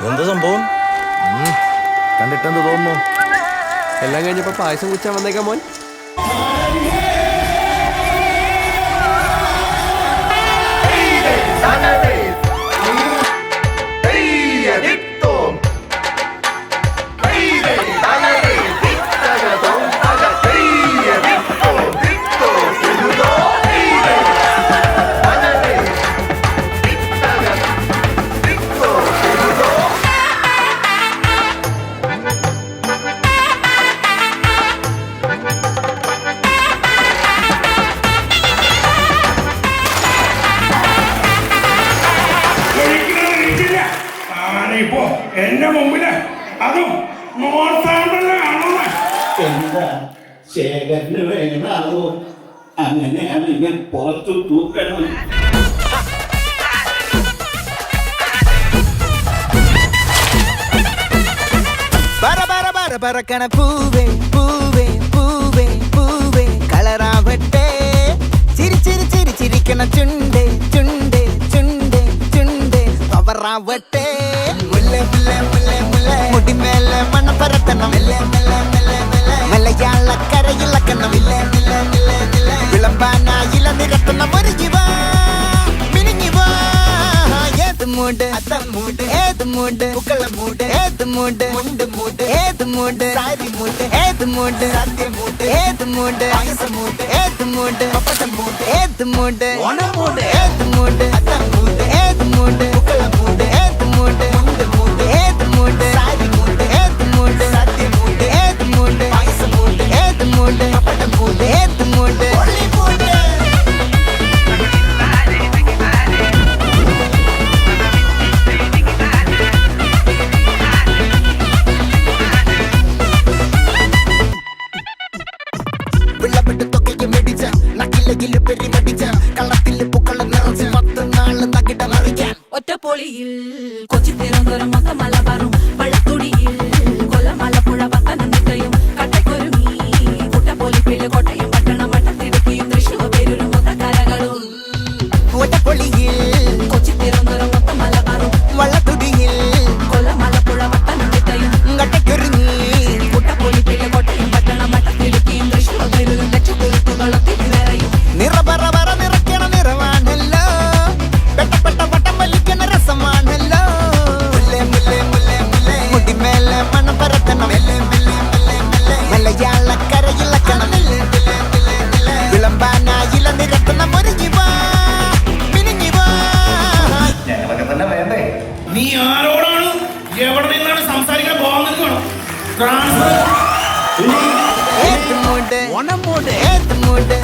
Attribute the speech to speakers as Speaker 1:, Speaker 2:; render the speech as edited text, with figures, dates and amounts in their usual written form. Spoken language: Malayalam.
Speaker 1: എന്താ സംഭവം?
Speaker 2: കണ്ടിട്ടെന്ത് തോന്നുന്നു?
Speaker 3: എല്ലാം കഴിഞ്ഞപ്പോ പായസം കുച്ചാൻ വന്നേക്കാം മോൻ.
Speaker 4: ഇപ്പോ എന്റെ മുമ്പില് അതും
Speaker 5: എന്താ ശേഖരന് വേണാവോ? അങ്ങനെയാണെങ്കിൽ പുറത്തു തൂക്കണം.
Speaker 6: പറക്കണ പൂവേ പൂവേ പൂവേ പൂവേ കളറാവട്ടെ. ചിരി ചിരി ചിരി ചിരിക്കണ ചുണ്ടേ ചുണ്ടേ ചുണ്ടേ ചുണ്ടേ പവറാവട്ടെ. മുല്ലേ മുല്ലേ മുല്ലേ മുല്ലേ മുടിമേലെ മണ്ണ പരത്തണം. മലയാളക്കരയിളക്കണം. വിളമ്പാനായില നിരത്തണം. ഒരു ജീവ മിനിഞ്ഞിവാ. ഏത് മൂട് മൂട് ഏത് മൂട് പൂക്കള മൂട് ഏത് മൂട് മുണ്ട് മൂട് ഏത് മൂട് സാരി മൂട് ഏത് മൂട് സദ്യ മൂട് ഏത് മൂട് പായസ മൂട് ഏത് മൂട് പപ്പടം മൂട് ഏത് മൂട് ഓണമൂട് ഏത് മൂട് മൂട് ഏത് മൂട് പൂക്കള മൂട് ഏത് മൂട് മുണ്ട് മൂട് ഏത് മൂട് സാരി മൂട് ഏത് മൂട് സദ്യ മൂട് ഏത് മൂട് പായസ മൂട് ഏത് മൂട് പപ്പടം മൂട് ഏത് മൂട് മൂട്.
Speaker 7: ഒറ്റപ്പൊളിയിൽ കൊച്ചി തിരുവനന്തപുരം മൊത്തം മലബാറും വള്ളത്തുടിയിൽ കൊല്ലം ആലപ്പുഴ പത്തനംതിട്ടയും കട്ടക്കൊരുങ്ങി കുട്ടപ്പൊലിപ്പില് കോട്ടയം പട്ടണം വട്ടത്തിടുക്കിയും തൃശ്ശൂർ പേരൂരും മൊത്തക്കരകളും.
Speaker 6: ഒറ്റപ്പൊളിയിൽ
Speaker 7: കൊച്ചി തിരുവനന്തപുരം മൊത്തം മലബാറും
Speaker 6: വള്ളത്തുടിയിൽ
Speaker 7: കൊല്ലം ആലപ്പുഴ പത്തനംതിട്ടയും
Speaker 6: കട്ടക്കൊരുങ്ങി
Speaker 7: കുട്ടപ്പൊലിപ്പില് കോട്ടയം പട്ടണം വട്ടത്തിടുക്കിയും തൃശ്ശൂർ പേരൂരും ലക്ഷക്കുരുത്തുകളും തിരുവരയും.
Speaker 6: നിറപറ നിറയ്ക്കണ നിറവാണല്ലോ. പെട്ടപ്പെട്ട വട്ടം വലിക്കണ രസമാണല്ലോ. മുല്ലേ മുല്ലേ മുല്ലേ മുല്ലേ മുടിമേലെ മണം പരത്തണം. മലയാളക്കരയിളക്കണം. വിളമ്പാനായില നിരത്തണം. ഒരു ജീവ മിനിഞ്ഞിവാ.
Speaker 5: ഞങ്ങളൊക്കെ തന്നെ വേണ്ടേ?
Speaker 4: നീ ആരോടാണ് എവിടെ നിന്നാണ് സംസാരിക്കാൻ പോകാൻ നിൽക്കണം? ട്രാൻസ്ഫർ
Speaker 6: ഏത് മൂട് ഓണം മൂട് ഏത് മൂട്